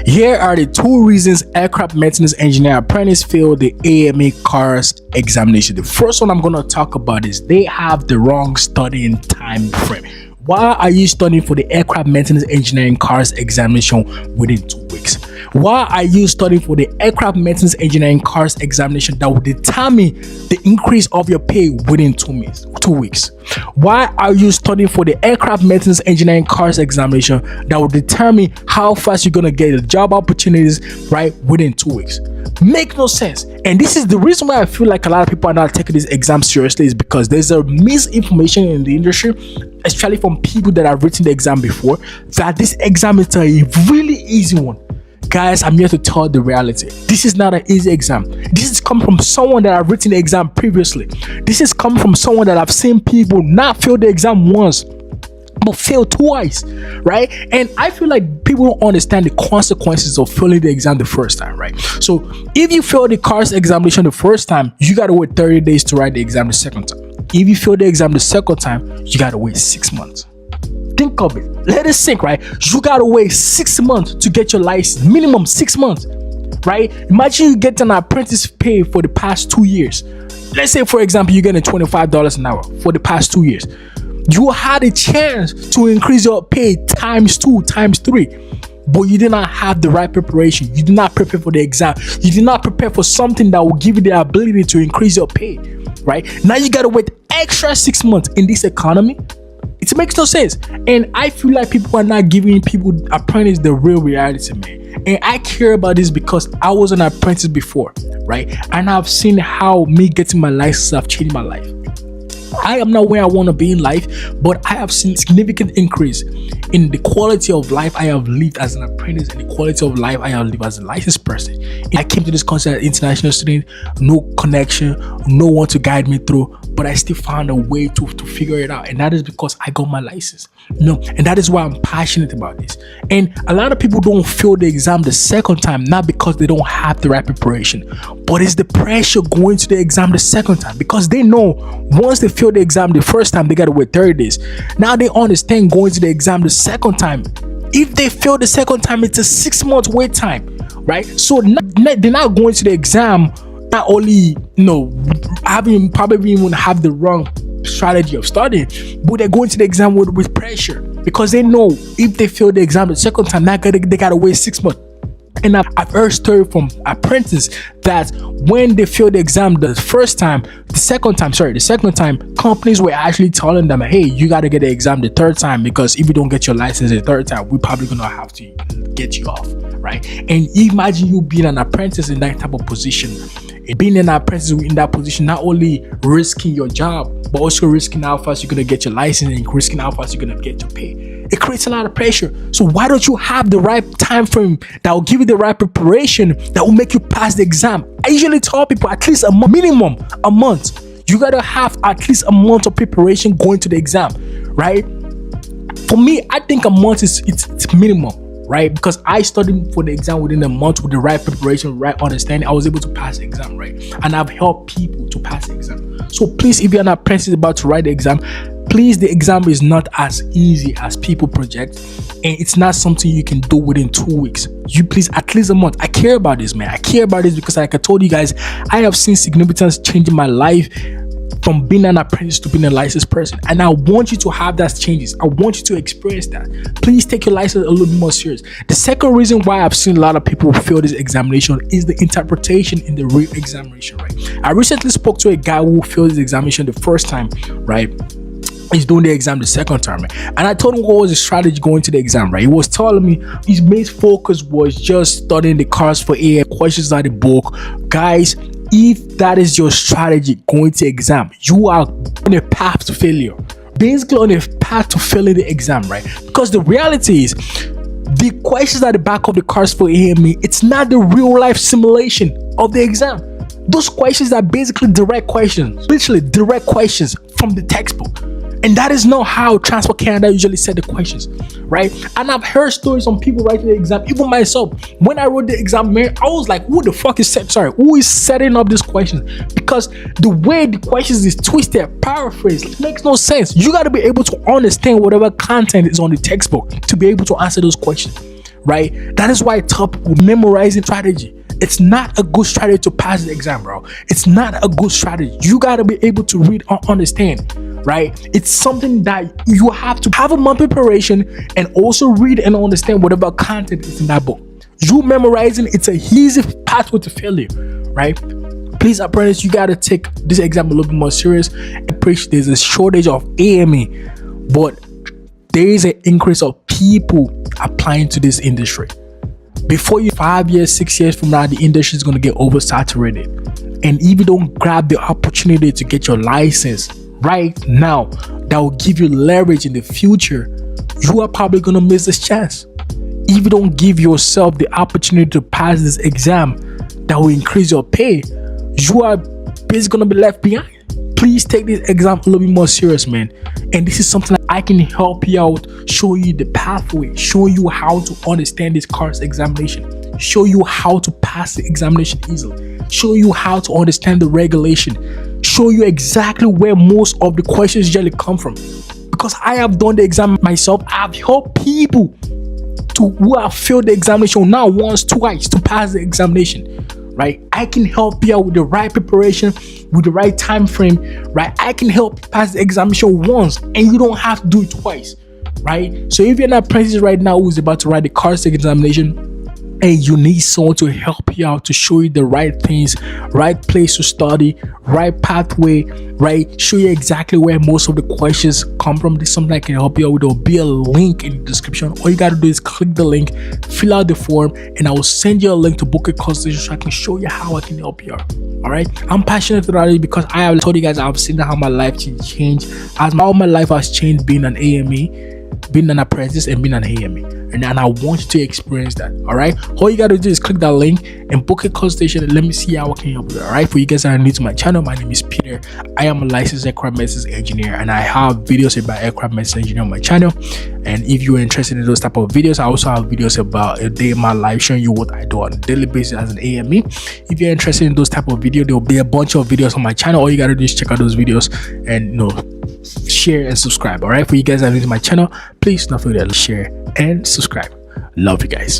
Here are the two reasons aircraft maintenance engineer apprentice failed the AME cars examination. The first one I'm going to talk about is they have the wrong studying time frame. Why are you studying for the aircraft maintenance engineering cars examination within 2 weeks? Why are you studying for the aircraft maintenance engineering cars examination that will determine the increase of your pay within 2 weeks? Why are you studying for the aircraft maintenance engineering cars examination that will determine how fast you're going to get the job opportunities right within 2 weeks? Make no sense. And this is the reason why I feel like a lot of people are not taking this exam seriously, is because there's a misinformation in the industry, especially from people that have written the exam before, that this exam is a really easy one. Guys, I'm here to tell the reality. This is not an easy exam. This is coming from someone that have written the exam previously. This is coming from someone that I've seen people not fail the exam once, but fail twice, right? And I feel like people don't understand the consequences of failing the exam the first time, right? So if you fail the cars examination the first time, you got to wait 30 days to write the exam the second time. If you fail the exam the second time, you got to wait 6 months. Think of it. Let it sink, right? You got to wait 6 months to get your license. Minimum 6 months, right? Imagine you get an apprentice pay for the past 2 years. Let's say, for example, you're getting $25 an hour for the past 2 years. You had a chance to increase your pay times 2, times 3, but you did not have the right preparation. You did not prepare for the exam. You did not prepare for something that will give you the ability to increase your pay, right? Now you got to wait extra 6 months in this economy. It makes no sense. And I feel like people are not giving people apprentice the real reality, man. And I care about this because I was an apprentice before, right? And I've seen how me getting my license have changed my life. I am not where I want to be in life, but I have seen significant increase in the quality of life I have lived as an apprentice and the quality of life I have lived as a licensed person. I came to this country as an international student, no connection, no one to guide me through, but I still found a way to figure it out. And that is because I got my license. And that is why I'm passionate about this. And a lot of people don't fail the exam the second time, not because they don't have the right preparation, but it's the pressure going to the exam the second time, because they know once they fail the exam the first time, they got to wait 30 days. Now they understand going to the exam the second time. If they fail the second time, it's a 6 month wait time, right? So they're not going to the exam not only having probably even have the wrong strategy of studying, but they're going to the exam with pressure, because they know if they fail the exam the second time, they gotta wait 6 months. And I've heard stories from apprentices that when they failed the exam the second time, companies were actually telling them, hey, you got to get the exam the third time, because if you don't get your license the third time, we're probably going to have to get you off, right? And imagine you being an apprentice in that type of position. Being an apprentice in that position, not only risking your job, but also risking how fast you're going to get your license and risking how fast you're going to get your pay. It creates a lot of pressure. So why don't you have the right time frame that will give you the right preparation that will make you pass the exam? I usually tell people at least minimum a month. You got to have at least a month of preparation going to the exam, right? For me, I think a month it's minimum, right? Because I studied for the exam within a month with the right preparation, right understanding. I was able to pass the exam, right? And I've helped people to pass the exam. So please, if you're an apprentice about to write the exam, please, the exam is not as easy as people project, and it's not something you can do within 2 weeks. You please, at least a month. I care about this, man. I care about this because, like I told you guys, I have seen significant change in my life from being an apprentice to being a licensed person, and I want you to have that changes. I want you to experience that. Please take your license a little bit more serious. The second reason why I've seen a lot of people fail this examination is the interpretation in the real examination, right? I recently spoke to a guy who failed his examination the first time, right? He's doing the exam the second time, right? And I told him what was his strategy going to the exam, right? He was telling me his main focus was just studying the cars for AME, questions out of the book. Guys, if that is your strategy going to exam, you are on a path to failure. Basically on a path to failing the exam, right? Because the reality is, the questions at the back of the cars for AME, it's not the real life simulation of the exam. Those questions are basically direct questions, literally direct questions from the textbook. And that is not how Transport Canada usually set the questions, right? And I've heard stories on people writing the exam, even myself. When I wrote the exam, man, I was like, who is setting up these questions? Because the way the questions is twisted, paraphrased, it makes no sense. You got to be able to understand whatever content is on the textbook to be able to answer those questions, right? That is why I tell people memorizing strategy. It's not a good strategy to pass the exam, bro. It's not a good strategy. You got to be able to read and understand, right? It's something that you have to have a month preparation and also read and understand whatever content is in that book. You memorizing, it's a easy pathway to failure, right? Please, apprentice, you got to take this exam a little bit more serious. There's a shortage of AME, but there is an increase of people applying to this industry. Before you 5 years, 6 years from now, the industry is going to get oversaturated. And if you don't grab the opportunity to get your license right now, that will give you leverage in the future, you are probably going to miss this chance. If you don't give yourself the opportunity to pass this exam that will increase your pay, you are basically going to be left behind. Please take this exam a little bit more serious, man. And this is something that I can help you out, show you the pathway, show you how to understand this course examination, show you how to pass the examination easily, show you how to understand the regulation, show you exactly where most of the questions usually come from. Because I have done the exam myself, I've helped people who have failed the examination not once, twice to pass the examination. Right, I can help you out with the right preparation, with the right time frame. Right, I can help you pass the examination once, and you don't have to do it twice. Right, so if you're an apprentice right now who's about to write the car examination, and you need someone to help you out, to show you the right things, right place to study, right pathway, right, show you exactly where most of the questions come from, this is something I can help you out with. There will be a link in the description. All you got to do is click the link, fill out the form, and I will send you a link to book a consultation so I can show you how I can help you out. All right, I'm passionate about it because I have told you guys I've seen how my life changed, as all my life has changed being an AME, being an apprentice, and being an AME. And I want you to experience that. All right, all you gotta do is click that link and book a consultation, and let me see how I can help you. All right, for you guys that are new to my channel, my name is Peter. I am a licensed aircraft maintenance engineer, and I have videos about aircraft maintenance engineer on my channel. And if you're interested in those type of videos, I also have videos about a day in my life showing you what I do on a daily basis as an AME. If you're interested in those type of videos, there will be a bunch of videos on my channel. All you gotta do is check out those videos and share and subscribe. All right, for you guys that are new to my channel, please don't forget to share and subscribe. Love you guys.